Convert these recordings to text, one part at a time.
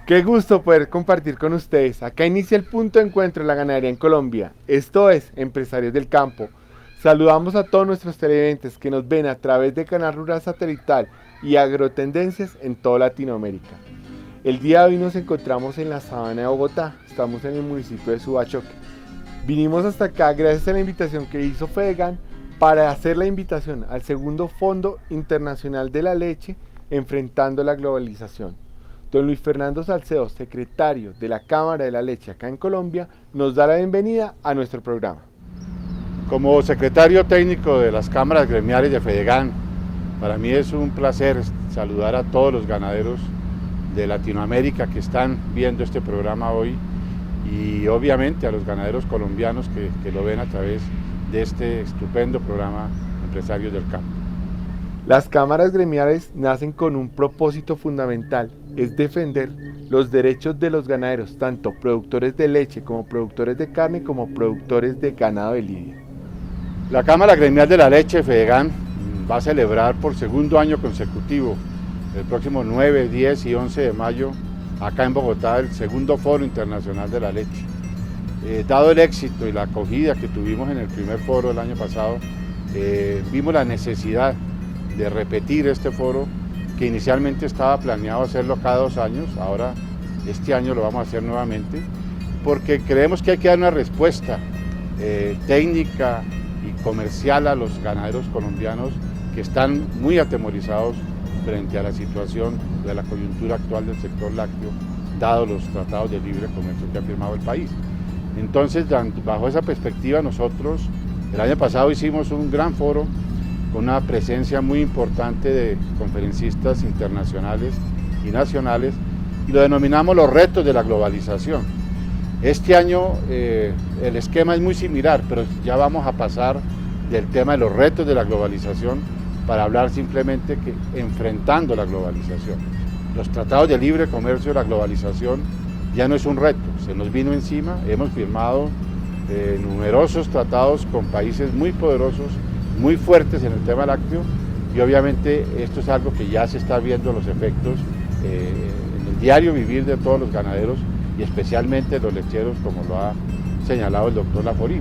Qué gusto poder compartir con ustedes. Acá inicia el punto de encuentro de la ganadería en Colombia. Esto es Empresarios del Campo. Saludamos a todos nuestros televidentes que nos ven a través de Canal Rural Satelital y Agrotendencias en toda Latinoamérica. El día de hoy nos encontramos en la sabana de Bogotá. Estamos en el municipio de Subachoque. Vinimos hasta acá gracias a la invitación que hizo Fedegan para hacer la invitación al segundo Fondo Internacional de la Leche enfrentando la globalización. Don Luis Fernando Salcedo, secretario de la Cámara de la Leche acá en Colombia, nos da la bienvenida a nuestro programa. Como secretario técnico de las cámaras gremiales de Fedegan, para mí es un placer saludar a todos los ganaderos de Latinoamérica que están viendo este programa hoy y obviamente a los ganaderos colombianos que lo ven a través de este estupendo programa Empresarios del Campo. Las cámaras gremiales nacen con un propósito fundamental, es defender los derechos de los ganaderos, tanto productores de leche como productores de carne como productores de ganado de lidia. La Cámara Gremial de la Leche, Fedegan, va a celebrar por segundo año consecutivo, el próximo 9, 10 y 11 de mayo, acá en Bogotá, el segundo Foro Internacional de la Leche. Dado el éxito y la acogida que tuvimos en el primer foro el año pasado, vimos la necesidad de repetir este foro, que inicialmente estaba planeado hacerlo cada 2 años, ahora este año lo vamos a hacer nuevamente, porque creemos que hay que dar una respuesta técnica y comercial a los ganaderos colombianos que están muy atemorizados frente a la situación de la coyuntura actual del sector lácteo, dado los tratados de libre comercio que ha firmado el país. Entonces, bajo esa perspectiva, nosotros el año pasado hicimos un gran foro con una presencia muy importante de conferencistas internacionales y nacionales, y lo denominamos los retos de la globalización. Este año el esquema es muy similar, pero ya vamos a pasar del tema de los retos de la globalización para hablar simplemente que enfrentando la globalización. Los tratados de libre comercio de la globalización ya no es un reto, se nos vino encima, hemos firmado numerosos tratados con países muy poderosos, muy fuertes en el tema lácteo, y obviamente esto es algo que ya se está viendo los efectos en el diario vivir de todos los ganaderos y especialmente los lecheros, como lo ha señalado el doctor Laforí.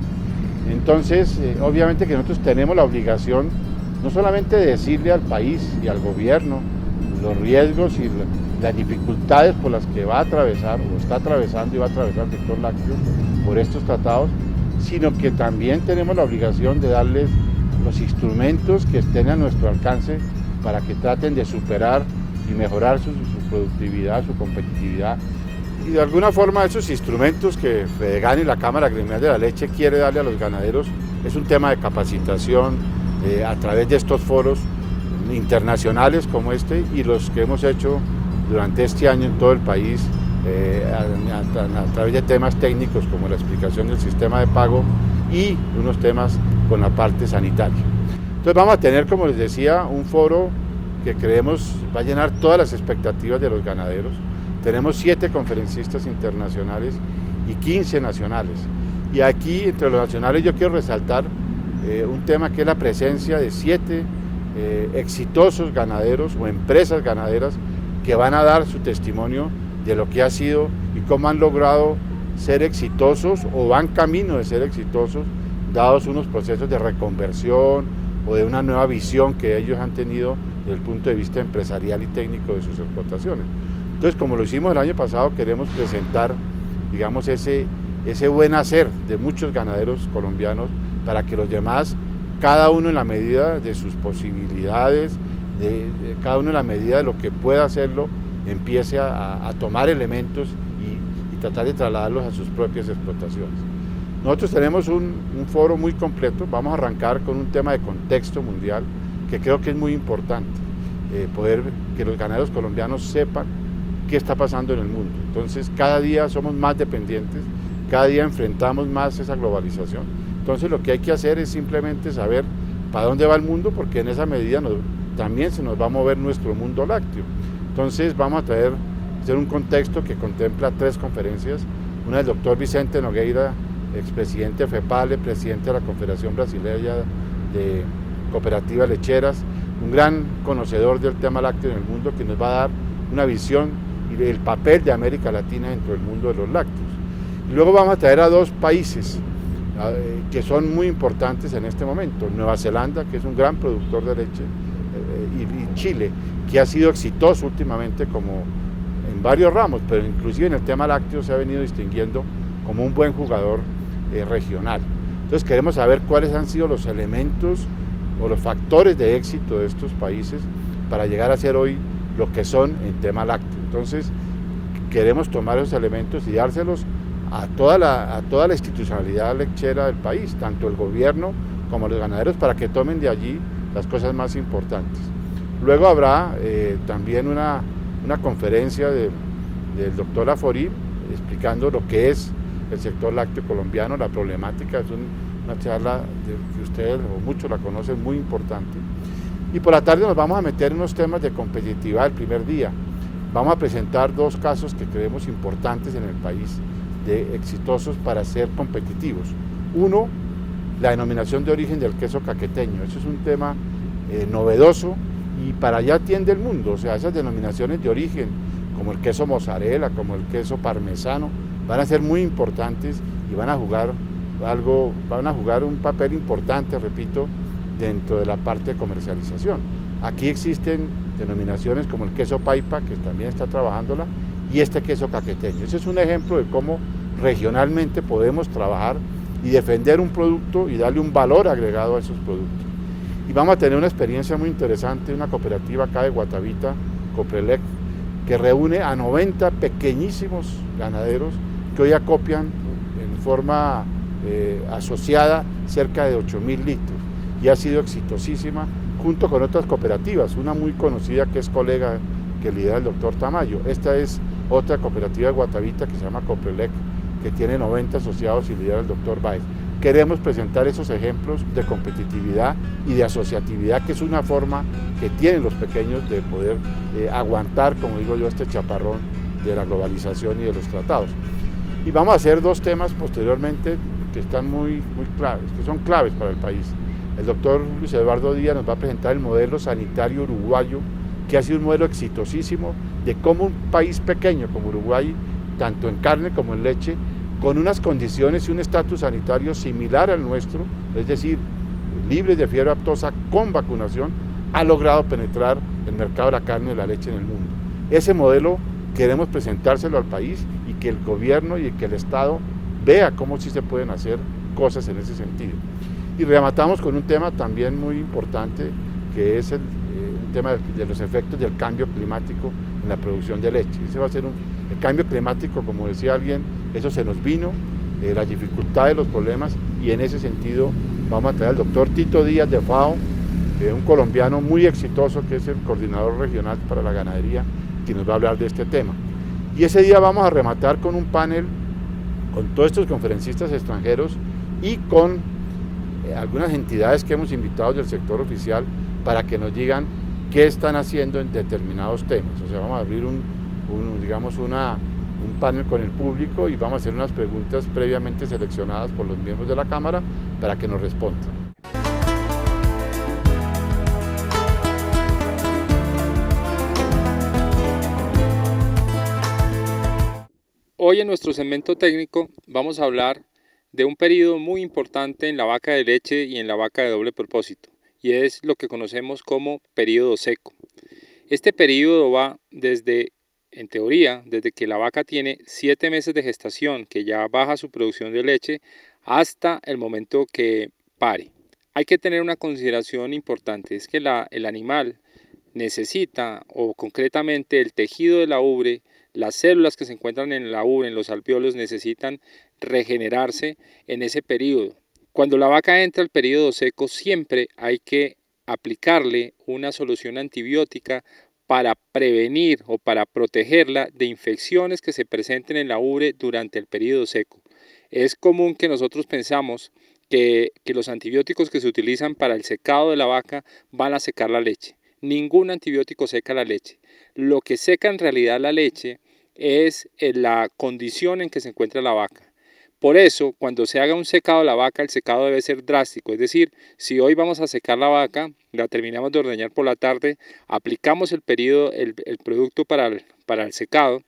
Entonces, obviamente que nosotros tenemos la obligación no solamente de decirle al país y al gobierno los riesgos y las dificultades por las que va a atravesar o está atravesando y va a atravesar el sector lácteo por estos tratados, sino que también tenemos la obligación de darles los instrumentos que estén a nuestro alcance para que traten de superar y mejorar su productividad, su competitividad. Y de alguna forma esos instrumentos que Fedegan y la Cámara Gremial de la Leche quiere darle a los ganaderos es un tema de capacitación a través de estos foros internacionales como este y los que hemos hecho durante este año en todo el país a través de temas técnicos como la explicación del sistema de pago y unos temas con la parte sanitaria. Entonces vamos a tener, como les decía, un foro que creemos va a llenar todas las expectativas de los ganaderos. Tenemos 7 conferencistas internacionales y 15 nacionales. Y aquí, entre los nacionales, yo quiero resaltar un tema que es la presencia de 7 exitosos ganaderos o empresas ganaderas que van a dar su testimonio de lo que ha sido y cómo han logrado ser exitosos o van camino de ser exitosos, dados unos procesos de reconversión o de una nueva visión que ellos han tenido desde el punto de vista empresarial y técnico de sus explotaciones. Entonces, como lo hicimos el año pasado, queremos presentar, digamos, ese buen hacer de muchos ganaderos colombianos para que los demás, cada uno en la medida de sus posibilidades, cada uno en la medida de lo que pueda hacerlo, empiece a tomar elementos y tratar de trasladarlos a sus propias explotaciones. Nosotros tenemos un foro muy completo, vamos a arrancar con un tema de contexto mundial que creo que es muy importante, poder que los ganaderos colombianos sepan qué está pasando en el mundo. Entonces cada día somos más dependientes, cada día enfrentamos más esa globalización. Entonces lo que hay que hacer es simplemente saber para dónde va el mundo, porque en esa medida también se nos va a mover nuestro mundo lácteo. Entonces vamos a hacer un contexto que contempla 3 conferencias, una del doctor Vicente Nogueira, expresidente de FEPALE, presidente de la Confederación Brasileña de Cooperativas Lecheras, un gran conocedor del tema lácteo en el mundo, que nos va a dar una visión y el papel de América Latina dentro del mundo de los lácteos. Y luego vamos a traer a dos países que son muy importantes en este momento: Nueva Zelanda, que es un gran productor de leche, y Chile, que ha sido exitoso últimamente como en varios ramos, pero inclusive en el tema lácteo se ha venido distinguiendo como un buen jugador regional. Entonces queremos saber cuáles han sido los elementos o los factores de éxito de estos países para llegar a ser hoy lo que son en tema lácteo. Entonces queremos tomar esos elementos y dárselos a toda la institucionalidad lechera del país, tanto el gobierno como los ganaderos, para que tomen de allí las cosas más importantes. Luego habrá también una conferencia del doctor Laforí explicando lo que es el sector lácteo colombiano, la problemática. Es una charla que ustedes o muchos la conocen, muy importante. Y por la tarde nos vamos a meter en unos temas de competitividad el primer día. Vamos a presentar dos casos que creemos importantes en el país, de exitosos para ser competitivos. Uno, la denominación de origen del queso caqueteño. Eso es un tema novedoso y para allá tiende el mundo. O sea, esas denominaciones de origen, como el queso mozzarella, como el queso parmesano, van a ser muy importantes y van a jugar un papel importante, repito, dentro de la parte de comercialización. Aquí existen denominaciones como el queso paipa, que también está trabajándola, y este queso caqueteño. Ese es un ejemplo de cómo regionalmente podemos trabajar y defender un producto y darle un valor agregado a esos productos. Y vamos a tener una experiencia muy interesante, una cooperativa acá de Guatavita, Coprelec, que reúne a 90 pequeñísimos ganaderos que hoy acopian en forma asociada cerca de 8.000 litros y ha sido exitosísima junto con otras cooperativas, una muy conocida que es colega que lidera el doctor Tamayo. Esta es otra cooperativa de Guatavita que se llama Coprelec, que tiene 90 asociados y lidera el doctor Baez. Queremos presentar esos ejemplos de competitividad y de asociatividad, que es una forma que tienen los pequeños de poder aguantar, como digo yo, este chaparrón de la globalización y de los tratados. Y vamos a hacer dos temas posteriormente que están muy claves, que son claves para el país. El doctor Luis Eduardo Díaz nos va a presentar el modelo sanitario uruguayo, que ha sido un modelo exitosísimo de cómo un país pequeño como Uruguay, tanto en carne como en leche, con unas condiciones y un estatus sanitario similar al nuestro, es decir, libres de fiebre aftosa con vacunación, ha logrado penetrar el mercado de la carne y la leche en el mundo. Ese modelo queremos presentárselo al país y que el gobierno y que el Estado vea cómo sí se pueden hacer cosas en ese sentido. Y rematamos con un tema también muy importante, que es el tema de los efectos del cambio climático en la producción de leche. Ese va a ser el cambio climático, como decía alguien, eso se nos vino, las dificultades, los problemas, y en ese sentido vamos a traer al doctor Tito Díaz de FAO, un colombiano muy exitoso, que es el coordinador regional para la ganadería, que nos va a hablar de este tema. Y ese día vamos a rematar con un panel con todos estos conferencistas extranjeros y con algunas entidades que hemos invitado del sector oficial para que nos digan qué están haciendo en determinados temas. O sea, vamos a abrir un panel con el público y vamos a hacer unas preguntas previamente seleccionadas por los miembros de la Cámara para que nos respondan. Hoy en nuestro segmento técnico vamos a hablar de un periodo muy importante en la vaca de leche y en la vaca de doble propósito, y es lo que conocemos como periodo seco. Este periodo va en teoría, desde que la vaca tiene 7 meses de gestación, que ya baja su producción de leche, hasta el momento que pare. Hay que tener una consideración importante, es que el animal necesita, o concretamente el tejido de la ubre, las células que se encuentran en la ubre, en los alvéolos, necesitan regenerarse en ese periodo. Cuando la vaca entra al periodo seco, siempre hay que aplicarle una solución antibiótica para prevenir o para protegerla de infecciones que se presenten en la ubre durante el periodo seco. Es común que nosotros pensamos que los antibióticos que se utilizan para el secado de la vaca van a secar la leche. Ningún antibiótico seca la leche. Lo que seca en realidad la leche es la condición en que se encuentra la vaca. Por eso, cuando se haga un secado de la vaca, el secado debe ser drástico. Es decir, si hoy vamos a secar la vaca, la terminamos de ordeñar por la tarde, aplicamos el producto para el secado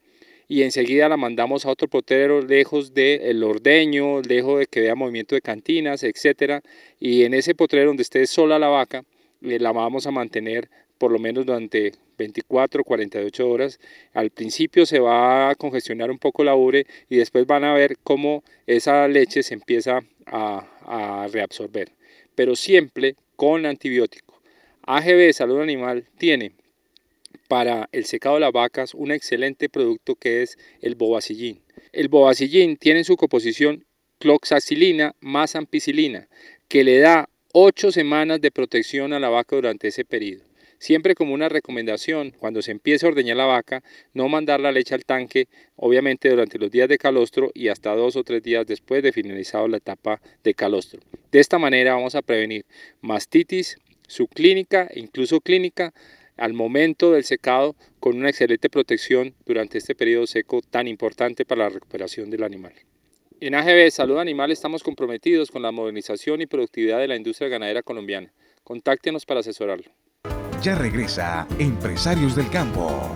y enseguida la mandamos a otro potrero lejos del ordeño, lejos de que vea movimiento de cantinas, etcétera. Y en ese potrero donde esté sola la vaca, la vamos a mantener por lo menos durante 24 o 48 horas. Al principio se va a congestionar un poco la ubre y después van a ver cómo esa leche se empieza a reabsorber, pero siempre con antibiótico. AGB Salud Animal tiene para el secado de las vacas un excelente producto que es el bobacillin. El bobacillin tiene en su composición cloxacilina más ampicilina, que le da 8 semanas de protección a la vaca durante ese periodo. Siempre como una recomendación, cuando se empiece a ordeñar la vaca, no mandar la leche al tanque, obviamente durante los días de calostro y hasta 2 o 3 días después de finalizado la etapa de calostro. De esta manera vamos a prevenir mastitis subclínica e incluso clínica al momento del secado, con una excelente protección durante este periodo seco tan importante para la recuperación del animal. En AGB Salud Animal estamos comprometidos con la modernización y productividad de la industria ganadera colombiana. Contáctenos para asesorarlo. Ya regresa Empresarios del Campo.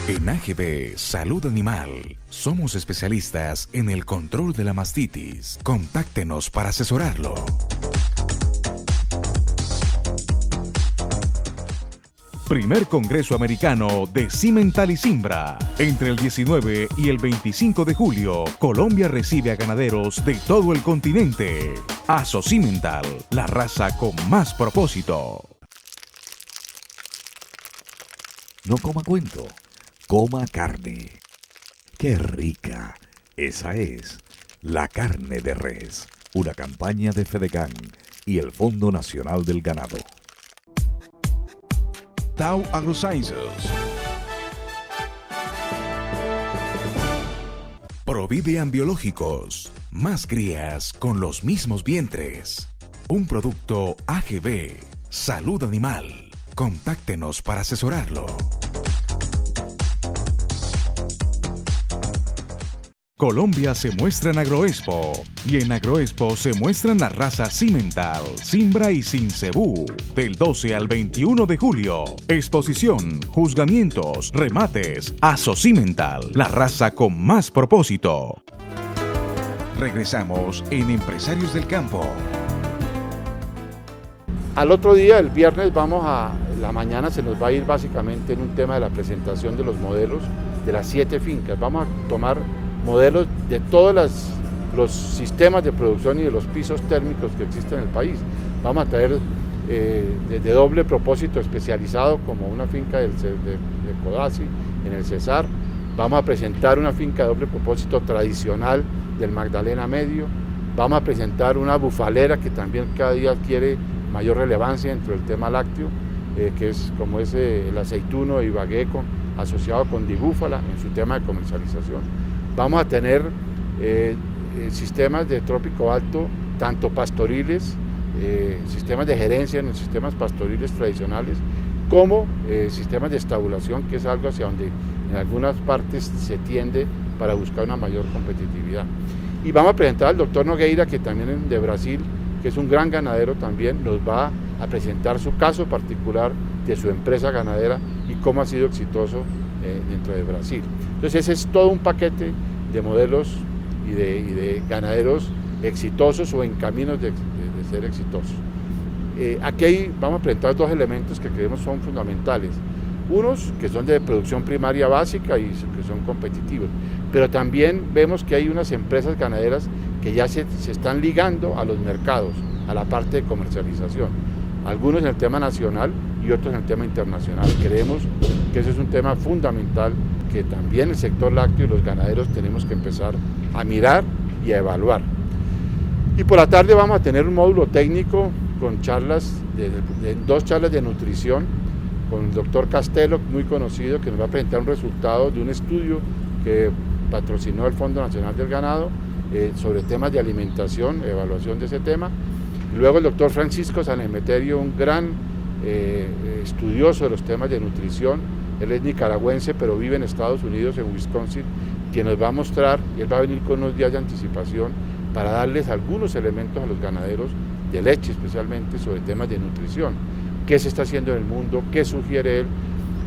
En AGB Salud Animal somos especialistas en el control de la mastitis. Contáctenos para asesorarlo. Primer Congreso Americano de Cimental y Cimbra. Entre el 19 y el 25 de julio, Colombia recibe a ganaderos de todo el continente. Cimental, la raza con más propósito. No coma cuento, coma carne. ¡Qué rica! Esa es la carne de res. Una campaña de Fedegan y el Fondo Nacional del Ganado. Tau AgroSciences. Providean Biológicos. Más crías con los mismos vientres. Un producto AGB. Salud Animal. Contáctenos para asesorarlo. Colombia se muestra en Agroexpo y en Agroexpo se muestran las razas Cimental, Cimbra y Cincebú del 12 al 21 de julio. Exposición, juzgamientos, remates. Cimental, la raza con más propósito. Regresamos en Empresarios del Campo. Al otro día, el viernes, la mañana se nos va a ir básicamente en un tema de la presentación de los modelos de las 7 fincas. Vamos a tomar modelos de todos los sistemas de producción y de los pisos térmicos que existen en el país. Vamos a traer de doble propósito especializado como una finca de Codazzi en el Cesar. Vamos a presentar una finca de doble propósito tradicional del Magdalena Medio. Vamos a presentar una bufalera que también cada día adquiere mayor relevancia dentro del tema lácteo, que es como el aceituno de Ibagué asociado con Dibúfala en su tema de comercialización. Vamos a tener sistemas de trópico alto, tanto pastoriles, sistemas de gerencia en los sistemas pastoriles tradicionales, como sistemas de estabulación, que es algo hacia donde en algunas partes se tiende para buscar una mayor competitividad. Y vamos a presentar al doctor Nogueira, que también es de Brasil, que es un gran ganadero también, nos va a presentar su caso particular de su empresa ganadera y cómo ha sido exitoso dentro de Brasil. Entonces ese es todo un paquete de modelos y de ganaderos exitosos o en caminos de ser exitosos. Aquí vamos a presentar 2 elementos que creemos son fundamentales. Unos que son de producción primaria básica y que son competitivos, pero también vemos que hay unas empresas ganaderas que ya se están ligando a los mercados, a la parte de comercialización. Algunos en el tema nacional y otros en el tema internacional. Creemos que ese es un tema fundamental que también el sector lácteo y los ganaderos tenemos que empezar a mirar y a evaluar. Y por la tarde vamos a tener un módulo técnico con charlas, 2 charlas de nutrición con el doctor Castelo, muy conocido, que nos va a presentar un resultado de un estudio que patrocinó el Fondo Nacional del Ganado sobre temas de alimentación, evaluación de ese tema. Luego el doctor Francisco San Emeterio, un gran estudioso de los temas de nutrición, él es nicaragüense, pero vive en Estados Unidos, en Wisconsin, quien nos va a mostrar, y él va a venir con unos días de anticipación para darles algunos elementos a los ganaderos de leche, especialmente sobre temas de nutrición. ¿Qué se está haciendo en el mundo? ¿Qué sugiere él?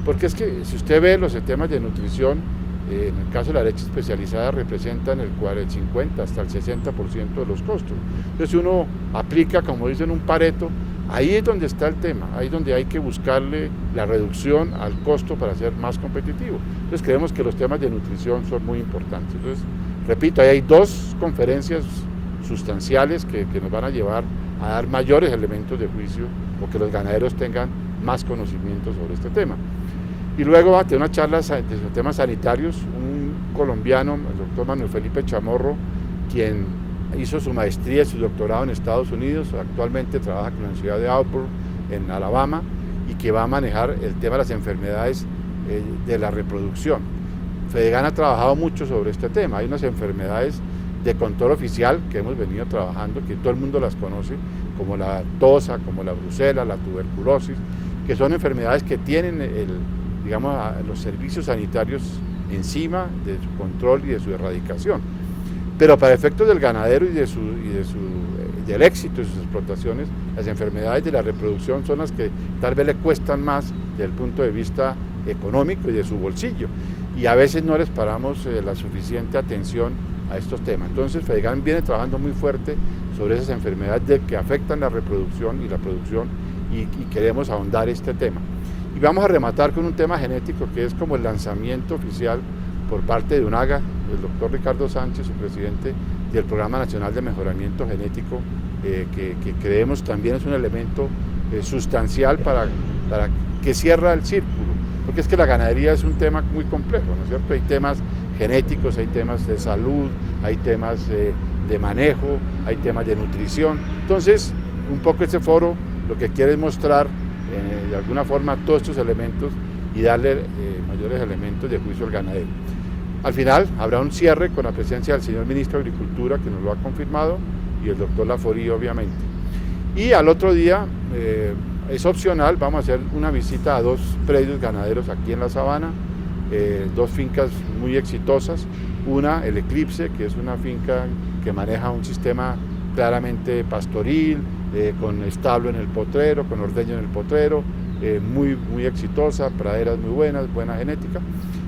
Porque es que si usted ve los temas de nutrición, en el caso de la leche especializada representan el 50 hasta el 60% de los costos. Entonces si uno aplica, como dicen, un Pareto, ahí es donde está el tema, ahí es donde hay que buscarle la reducción al costo para ser más competitivo. Entonces creemos que los temas de nutrición son muy importantes. Entonces, repito, ahí hay 2 conferencias sustanciales que nos van a llevar a dar mayores elementos de juicio o que los ganaderos tengan más conocimiento sobre este tema. Y luego va a tener una charla de temas sanitarios, un colombiano, el doctor Manuel Felipe Chamorro, quien hizo su maestría y su doctorado en Estados Unidos, actualmente trabaja en la ciudad de Auburn, en Alabama, y que va a manejar el tema de las enfermedades de la reproducción. Fedegan ha trabajado mucho sobre este tema, hay unas enfermedades de control oficial que hemos venido trabajando, que todo el mundo las conoce, como la tosa, como la brucela, la tuberculosis, que son enfermedades que tienen digamos, los servicios sanitarios encima de su control y de su erradicación. Pero para efectos del ganadero y del éxito de sus explotaciones, las enfermedades de la reproducción son las que tal vez le cuestan más desde el punto de vista económico y de su bolsillo. Y a veces no les paramos la suficiente atención a estos temas. Entonces Fedegan viene trabajando muy fuerte sobre esas enfermedades que afectan la reproducción y la producción y queremos ahondar este tema. Y vamos a rematar con un tema genético que es como el lanzamiento oficial por parte de UNAGA, el doctor Ricardo Sánchez, su presidente del Programa Nacional de Mejoramiento Genético, que creemos también es un elemento sustancial para que cierra el círculo, porque es que la ganadería es un tema muy complejo, ¿no es cierto? Hay temas genéticos, hay temas de salud, hay temas de manejo, hay temas de nutrición. Entonces, un poco este foro lo que quiere es mostrar de alguna forma todos estos elementos y darle mayores elementos de juicio al ganadero. Al final habrá un cierre con la presencia del señor ministro de Agricultura, que nos lo ha confirmado, y el doctor Laforí, obviamente. Y al otro día, es opcional, vamos a hacer una visita a 2 predios ganaderos aquí en la Sabana, 2 fincas muy exitosas. Una, el Eclipse, que es una finca que maneja un sistema claramente pastoril, con establo en el potrero, con ordeño en el potrero, muy exitosa, praderas muy buenas, buena genética.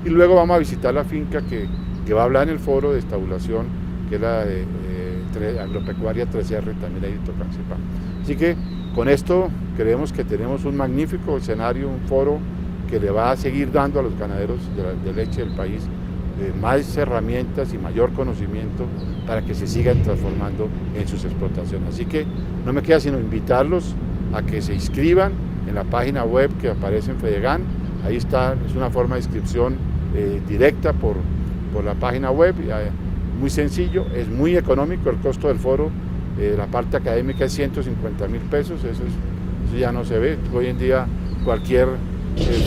Y luego vamos a visitar la finca que va a hablar en el foro de estabulación, que es la agropecuaria 3R, también ahí toca sepa. Así que con esto creemos que tenemos un magnífico escenario, un foro que le va a seguir dando a los ganaderos de leche del país más herramientas y mayor conocimiento para que se sigan transformando en sus explotaciones. Así que no me queda sino invitarlos a que se inscriban en la página web que aparece en Fedegan. Ahí está, es una forma de inscripción directa por la página web, muy sencillo, es muy económico el costo del foro, la parte académica es 150.000 pesos, eso ya no se ve, hoy en día cualquier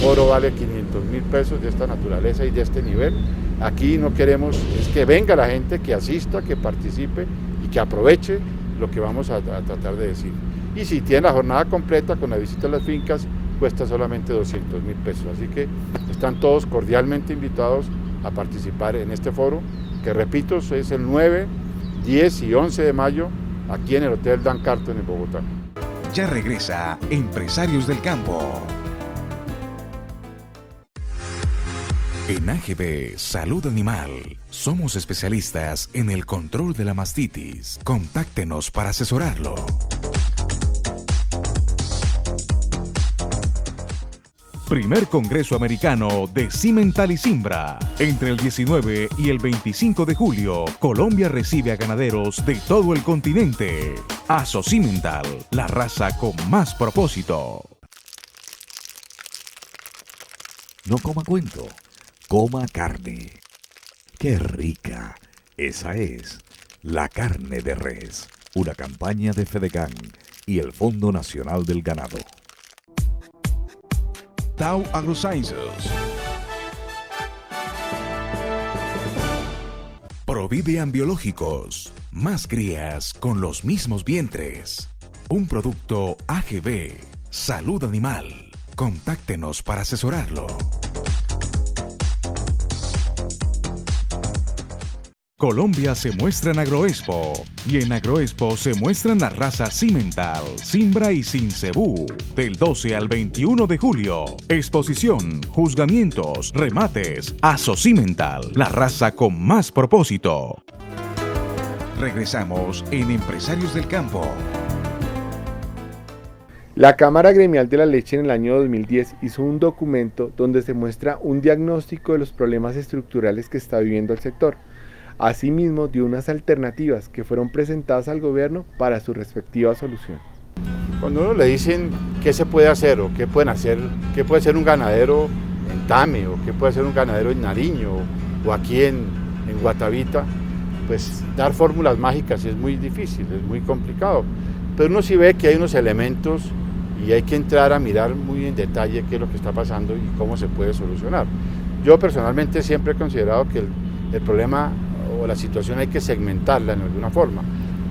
foro vale 500.000 pesos de esta naturaleza y de este nivel. Aquí no queremos es que venga la gente, que asista, que participe y que aproveche lo que vamos a tratar de decir. Y si tiene la jornada completa con la visita a las fincas, cuesta solamente 200.000 pesos. Así que están todos cordialmente invitados a participar en este foro, que repito, es el 9, 10 y 11 de mayo, aquí en el Hotel Dan Carton en Bogotá. Ya regresa Empresarios del Campo. En AGB Salud Animal somos especialistas en el control de la mastitis. Contáctenos para asesorarlo. Primer Congreso Americano de Cimental y Cimbra. Entre el 19 y el 25 de julio, Colombia recibe a ganaderos de todo el continente. Aso Cimental, la raza con más propósito. No coma cuento, coma carne. ¡Qué rica! Esa es la carne de res. Una campaña de Fedegan y el Fondo Nacional del Ganado. Tau AgroSciences. Providean Biológicos. Más crías con los mismos vientres. Un producto AGB. Salud Animal. Contáctenos para asesorarlo. Colombia se muestra en Agroexpo y en Agroexpo se muestran las razas Cimental, Cimbra y Cincebú del 12 al 21 de julio. Exposición, juzgamientos, remates, Aso Cimental, la raza con más propósito. Regresamos en Empresarios del Campo. La Cámara Gremial de la Leche en el año 2010 hizo un documento donde se muestra un diagnóstico de los problemas estructurales que está viviendo el sector. Asimismo, dio unas alternativas que fueron presentadas al gobierno para su respectiva solución. Cuando uno le dicen qué se puede hacer o qué pueden hacer, qué puede ser un ganadero en Tame o qué puede ser un ganadero en Nariño o aquí en Guatavita, pues dar fórmulas mágicas es muy difícil, es muy complicado. Pero uno sí ve que hay unos elementos y hay que entrar a mirar muy en detalle qué es lo que está pasando y cómo se puede solucionar. Yo personalmente siempre he considerado que el problema o la situación hay que segmentarla en alguna forma.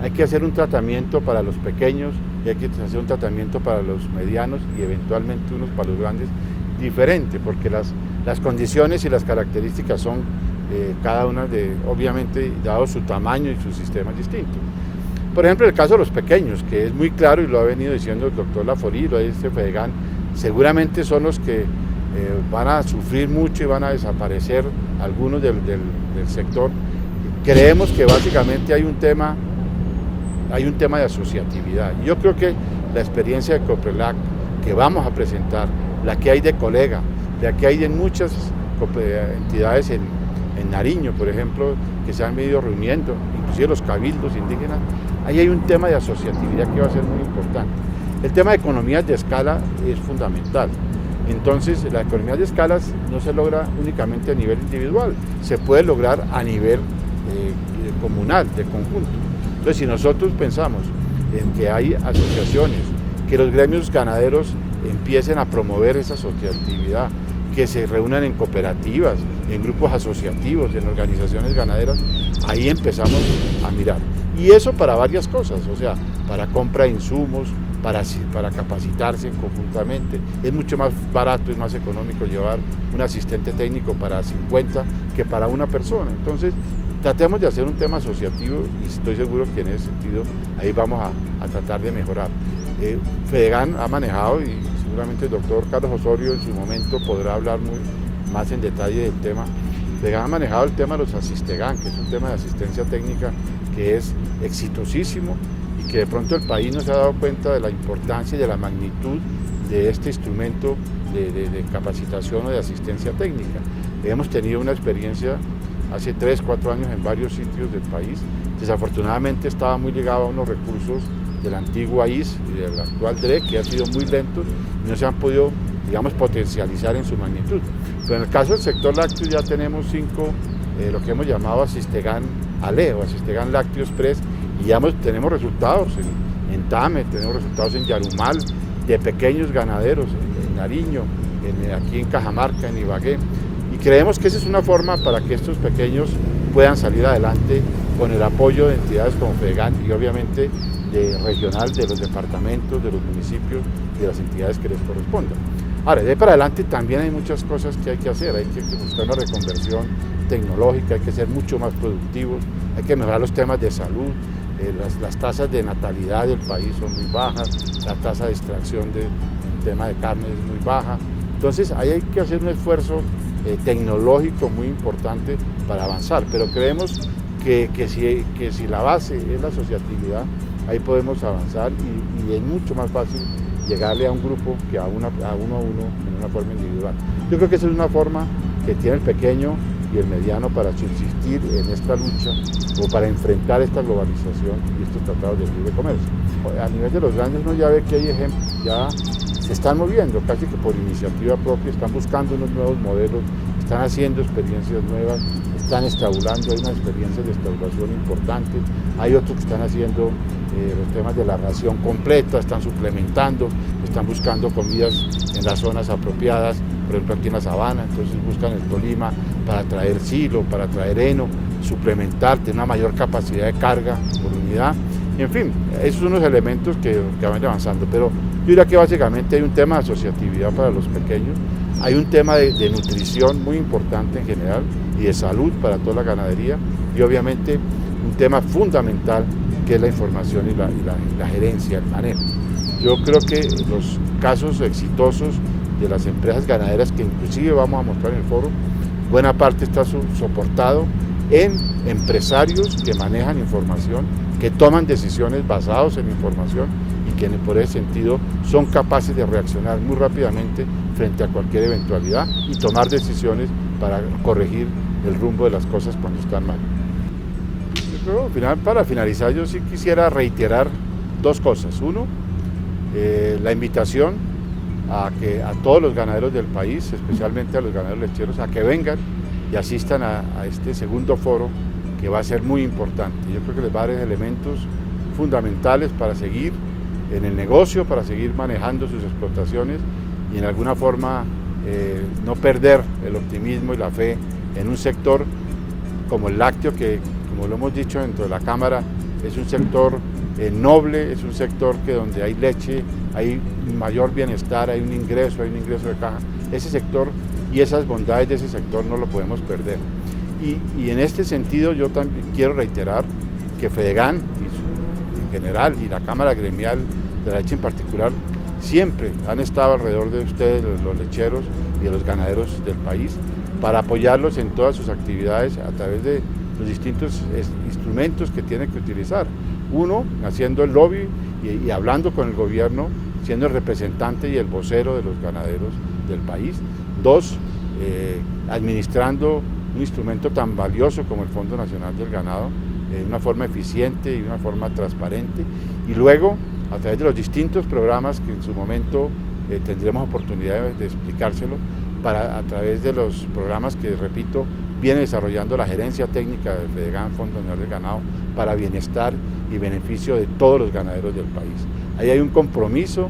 Hay que hacer un tratamiento para los pequeños y hay que hacer un tratamiento para los medianos y eventualmente unos para los grandes diferente, porque las condiciones y las características son cada una obviamente dado su tamaño y sus sistemas distintos. Por ejemplo, el caso de los pequeños, que es muy claro y lo ha venido diciendo el doctor Laforí, lo dice Fedegan, seguramente son los que van a sufrir mucho y van a desaparecer algunos del sector. Creemos que básicamente hay un tema de asociatividad. Yo creo que la experiencia de Coprelac que vamos a presentar, la que hay de Colega, la que hay de muchas entidades en Nariño, por ejemplo, que se han venido reuniendo, inclusive los cabildos indígenas, ahí hay un tema de asociatividad que va a ser muy importante. El tema de economías de escala es fundamental. Entonces, la economía de escalas no se logra únicamente a nivel individual, se puede lograr a nivel comunal, de conjunto. Entonces, si nosotros pensamos en que hay asociaciones, que los gremios ganaderos empiecen a promover esa asociatividad, que se reúnan en cooperativas, en grupos asociativos, en organizaciones ganaderas, ahí empezamos a mirar. Y eso para varias cosas, o sea, para compra de insumos, para capacitarse conjuntamente. Es mucho más barato y más económico llevar un asistente técnico para 50 que para una persona. Entonces, tratemos de hacer un tema asociativo y estoy seguro que en ese sentido ahí vamos a tratar de mejorar. Fedegan ha manejado y seguramente el doctor Carlos Osorio en su momento podrá hablar más en detalle del tema. Fedegan ha manejado el tema de los Asistegan, que es un tema de asistencia técnica que es exitosísimo y que de pronto el país no se ha dado cuenta de la importancia y de la magnitud de este instrumento de capacitación o de asistencia técnica. Hemos tenido una experiencia hace 3, 4 años en varios sitios del país. Desafortunadamente estaba muy ligado a unos recursos de la antigua IS y del actual DRE, que han sido muy lentos y no se han podido, digamos, potencializar en su magnitud. Pero en el caso del sector lácteo ya tenemos 5, lo que hemos llamado Asistegan Ale o Asistegan Lácteo Express, y ya tenemos resultados en Tame, tenemos resultados en Yarumal, de pequeños ganaderos, en Nariño, aquí en Cajamarca, en Ibagué. Y creemos que esa es una forma para que estos pequeños puedan salir adelante con el apoyo de entidades como Fedegan y obviamente regional de los departamentos, de los municipios, de las entidades que les correspondan. Ahora, de ahí para adelante también hay muchas cosas que hay que hacer, hay que buscar una reconversión tecnológica, hay que ser mucho más productivos, hay que mejorar los temas de salud, las tasas de natalidad del país son muy bajas, la tasa de extracción del tema de carne es muy baja, entonces ahí hay que hacer un esfuerzo tecnológico muy importante para avanzar, pero creemos que si la base es la asociatividad, ahí podemos avanzar y es mucho más fácil llegarle a un grupo que a uno en una forma individual. Yo creo que esa es una forma que tiene el pequeño y el mediano para subsistir en esta lucha o para enfrentar esta globalización y estos tratados de libre comercio. A nivel de los grandes uno ya ve que hay ejemplos, ya se están moviendo casi que por iniciativa propia, están buscando unos nuevos modelos, están haciendo experiencias nuevas, están estabulando, hay unas experiencias de estabulación importantes, hay otros que están haciendo los temas de la ración completa, están suplementando, están buscando comidas en las zonas apropiadas, por ejemplo aquí en la sabana, entonces buscan el Tolima para traer silo, para traer heno, suplementar, tener una mayor capacidad de carga por unidad, y en fin, esos son los elementos que van avanzando, pero yo diría que básicamente hay un tema de asociatividad para los pequeños, Hay un tema de nutrición muy importante en general y de salud para toda la ganadería y obviamente un tema fundamental que es la información y la gerencia, el manejo. Yo creo que los casos exitosos de las empresas ganaderas que inclusive vamos a mostrar en el foro, buena parte está soportado en empresarios que manejan información, que toman decisiones basadas en información y que por ese sentido son capaces de reaccionar muy rápidamente frente a cualquier eventualidad y tomar decisiones para corregir el rumbo de las cosas cuando están mal. Yo creo, para finalizar, yo sí quisiera reiterar dos cosas. Uno, la invitación a todos los ganaderos del país, especialmente a los ganaderos lecheros, a que vengan y asistan a este segundo foro que va a ser muy importante. Yo creo que les va a dar elementos fundamentales para seguir en el negocio, para seguir manejando sus explotaciones y en alguna forma no perder el optimismo y la fe en un sector como el lácteo, que como lo hemos dicho dentro de la Cámara, es un sector noble, es un sector que donde hay leche, hay mayor bienestar, hay un ingreso de caja. Ese sector y esas bondades de ese sector no lo podemos perder. Y en este sentido yo también quiero reiterar que Fedegan en general y la Cámara Gremial de la Leche en particular siempre han estado alrededor de ustedes, los lecheros y de los ganaderos del país, para apoyarlos en todas sus actividades a través de los distintos instrumentos que tienen que utilizar. Uno, haciendo el lobby y hablando con el gobierno, siendo el representante y el vocero de los ganaderos del país. Dos, administrando un instrumento tan valioso como el Fondo Nacional del Ganado de una forma eficiente y de una forma transparente. Y luego, a través de los distintos programas que en su momento tendremos oportunidad de explicárselo, a través de los programas que, repito, viene desarrollando la gerencia técnica del Fedegan, Fondo Nacional del Ganado, para bienestar y beneficio de todos los ganaderos del país. Ahí hay un compromiso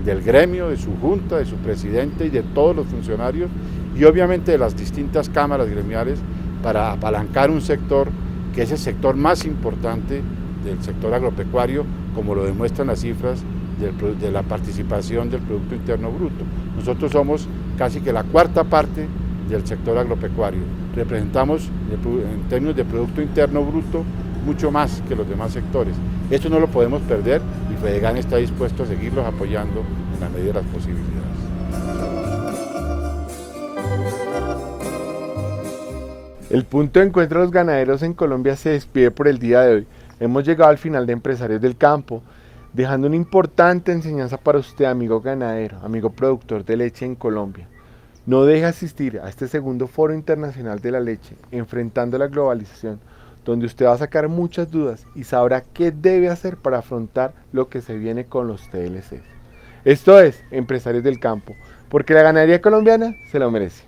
del gremio, de su junta, de su presidente y de todos los funcionarios y obviamente de las distintas cámaras gremiales para apalancar un sector que es el sector más importante del sector agropecuario, como lo demuestran las cifras de la participación del Producto Interno Bruto. Nosotros somos casi que la cuarta parte del sector agropecuario. Representamos en términos de Producto Interno Bruto mucho más que los demás sectores. Esto no lo podemos perder y Fedegan está dispuesto a seguirlos apoyando en la medida de las posibilidades. El punto de encuentro de los ganaderos en Colombia se despide por el día de hoy. Hemos llegado al final de Empresarios del Campo, dejando una importante enseñanza para usted, amigo ganadero, amigo productor de leche en Colombia. No deje asistir a este segundo Foro Internacional de la Leche, Enfrentando la Globalización, donde usted va a sacar muchas dudas y sabrá qué debe hacer para afrontar lo que se viene con los TLCs. Esto es Empresarios del Campo, porque la ganadería colombiana se lo merece.